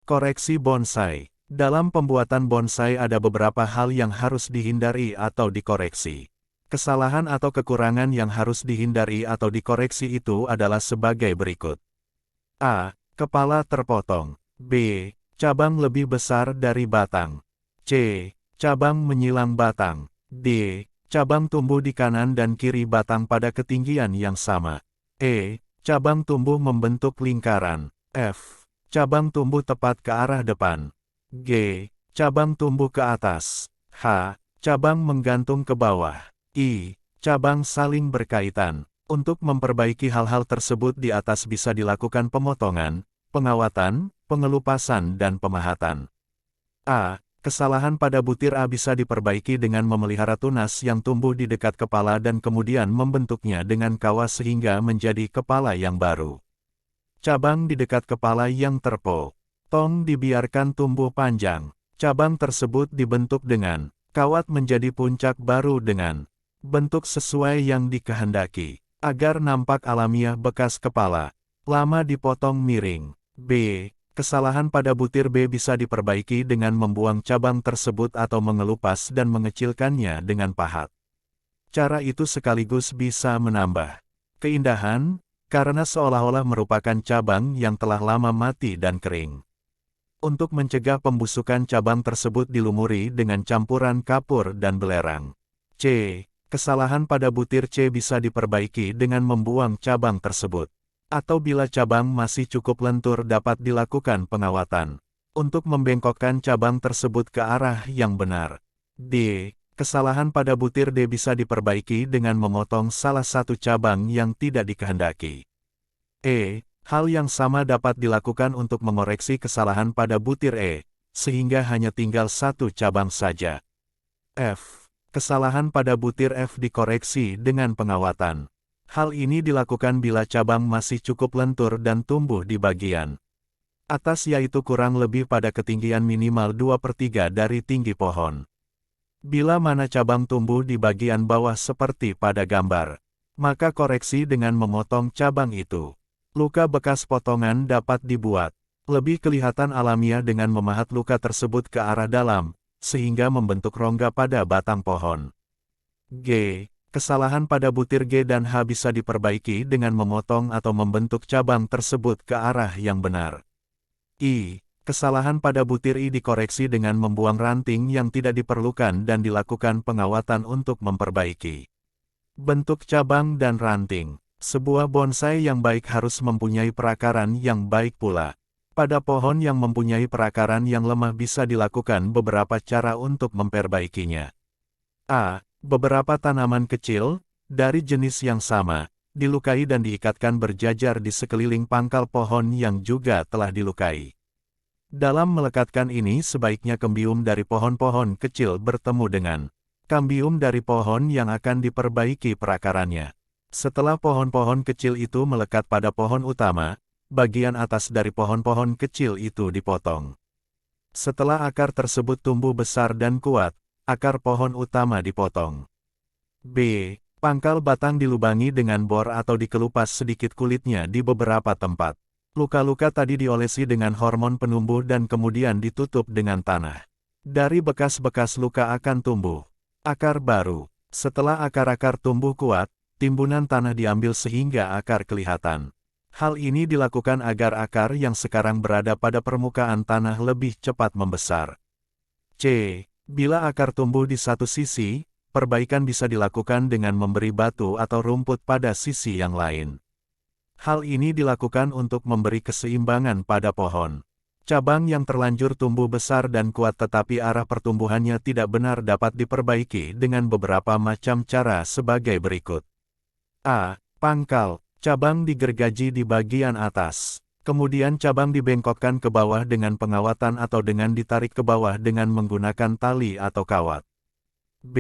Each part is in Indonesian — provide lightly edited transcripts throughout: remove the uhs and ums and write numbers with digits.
Koreksi bonsai. Dalam pembuatan bonsai ada beberapa hal yang harus dihindari atau dikoreksi. Kesalahan atau kekurangan yang harus dihindari atau dikoreksi itu adalah sebagai berikut. A. Kepala terpotong. B. Cabang lebih besar dari batang. C. Cabang menyilang batang. D. Cabang tumbuh di kanan dan kiri batang pada ketinggian yang sama. E. Cabang tumbuh membentuk lingkaran. F. Cabang tumbuh tepat ke arah depan. G. Cabang tumbuh ke atas. H. Cabang menggantung ke bawah. I. Cabang saling berkaitan. Untuk memperbaiki hal-hal tersebut di atas bisa dilakukan pemotongan, pengawatan, pengelupasan dan pemahatan. A. Kesalahan pada butir A bisa diperbaiki dengan memelihara tunas yang tumbuh di dekat kepala dan kemudian membentuknya dengan kawah sehingga menjadi kepala yang baru. Cabang di dekat kepala yang terpotong dibiarkan tumbuh panjang. Cabang tersebut dibentuk dengan kawat menjadi puncak baru dengan bentuk sesuai yang dikehendaki, agar nampak alamiah bekas kepala. Lama dipotong miring. B. Kesalahan pada butir B bisa diperbaiki dengan membuang cabang tersebut atau mengelupas dan mengecilkannya dengan pahat. Cara itu sekaligus bisa menambah keindahan, karena seolah-olah merupakan cabang yang telah lama mati dan kering. Untuk mencegah pembusukan cabang tersebut dilumuri dengan campuran kapur dan belerang. C. Kesalahan pada butir C bisa diperbaiki dengan membuang cabang tersebut. Atau bila cabang masih cukup lentur dapat dilakukan pengawatan. Untuk membengkokkan cabang tersebut ke arah yang benar. D. Kesalahan pada butir D bisa diperbaiki dengan memotong salah satu cabang yang tidak dikehendaki. E. Hal yang sama dapat dilakukan untuk mengoreksi kesalahan pada butir E, sehingga hanya tinggal satu cabang saja. F. Kesalahan pada butir F dikoreksi dengan pengawatan. Hal ini dilakukan bila cabang masih cukup lentur dan tumbuh di bagian atas yaitu kurang lebih pada ketinggian minimal 2/3 dari tinggi pohon. Bila mana cabang tumbuh di bagian bawah seperti pada gambar, maka koreksi dengan memotong cabang itu. Luka bekas potongan dapat dibuat lebih kelihatan alamiah dengan memahat luka tersebut ke arah dalam, sehingga membentuk rongga pada batang pohon. G. Kesalahan pada butir G dan H bisa diperbaiki dengan memotong atau membentuk cabang tersebut ke arah yang benar. I. Kesalahan pada butir I dikoreksi dengan membuang ranting yang tidak diperlukan dan dilakukan pengawatan untuk memperbaiki bentuk cabang dan ranting. Sebuah bonsai yang baik harus mempunyai perakaran yang baik pula. Pada pohon yang mempunyai perakaran yang lemah bisa dilakukan beberapa cara untuk memperbaikinya. A. Beberapa tanaman kecil, dari jenis yang sama, dilukai dan diikatkan berjajar di sekeliling pangkal pohon yang juga telah dilukai. Dalam melekatkan ini sebaiknya kambium dari pohon-pohon kecil bertemu dengan kambium dari pohon yang akan diperbaiki perakarannya. Setelah pohon-pohon kecil itu melekat pada pohon utama, bagian atas dari pohon-pohon kecil itu dipotong. Setelah akar tersebut tumbuh besar dan kuat, akar pohon utama dipotong. B. Pangkal batang dilubangi dengan bor atau dikelupas sedikit kulitnya di beberapa tempat. Luka-luka tadi diolesi dengan hormon penumbuh dan kemudian ditutup dengan tanah. Dari bekas-bekas luka akan tumbuh akar baru. Setelah akar-akar tumbuh kuat, timbunan tanah diambil sehingga akar kelihatan. Hal ini dilakukan agar akar yang sekarang berada pada permukaan tanah lebih cepat membesar. C. Bila akar tumbuh di satu sisi, perbaikan bisa dilakukan dengan memberi batu atau rumput pada sisi yang lain. Hal ini dilakukan untuk memberi keseimbangan pada pohon. Cabang yang terlanjur tumbuh besar dan kuat tetapi arah pertumbuhannya tidak benar dapat diperbaiki dengan beberapa macam cara sebagai berikut. A. Pangkal. Cabang digergaji di bagian atas. Kemudian cabang dibengkokkan ke bawah dengan pengawatan atau dengan ditarik ke bawah dengan menggunakan tali atau kawat. B.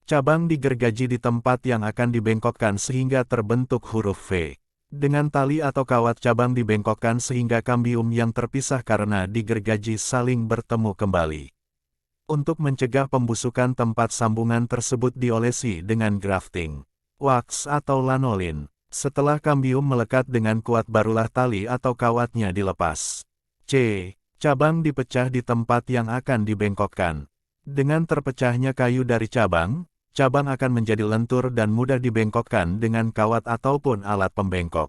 Cabang digergaji di tempat yang akan dibengkokkan sehingga terbentuk huruf V. Dengan tali atau kawat cabang dibengkokkan sehingga kambium yang terpisah karena digergaji saling bertemu kembali. Untuk mencegah pembusukan tempat sambungan tersebut diolesi dengan grafting, wax atau lanolin. Setelah kambium melekat dengan kuat barulah tali atau kawatnya dilepas. C. Cabang dipecah di tempat yang akan dibengkokkan. Dengan terpecahnya kayu dari cabang, cabang akan menjadi lentur dan mudah dibengkokkan dengan kawat ataupun alat pembengkok.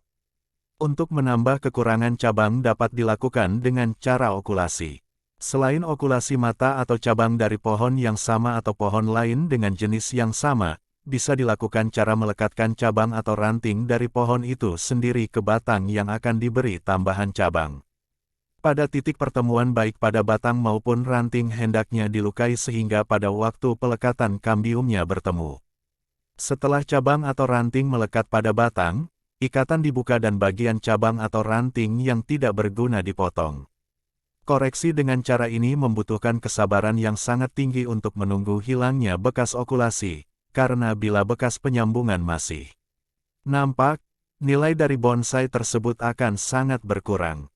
Untuk menambah kekurangan cabang dapat dilakukan dengan cara okulasi. Selain okulasi mata atau cabang dari pohon yang sama atau pohon lain dengan jenis yang sama, bisa dilakukan cara melekatkan cabang atau ranting dari pohon itu sendiri ke batang yang akan diberi tambahan cabang. Pada titik pertemuan baik pada batang maupun ranting hendaknya dilukai sehingga pada waktu pelekatan kambiumnya bertemu. Setelah cabang atau ranting melekat pada batang, ikatan dibuka dan bagian cabang atau ranting yang tidak berguna dipotong. Koreksi dengan cara ini membutuhkan kesabaran yang sangat tinggi untuk menunggu hilangnya bekas okulasi, karena bila bekas penyambungan masih nampak, nilai dari bonsai tersebut akan sangat berkurang.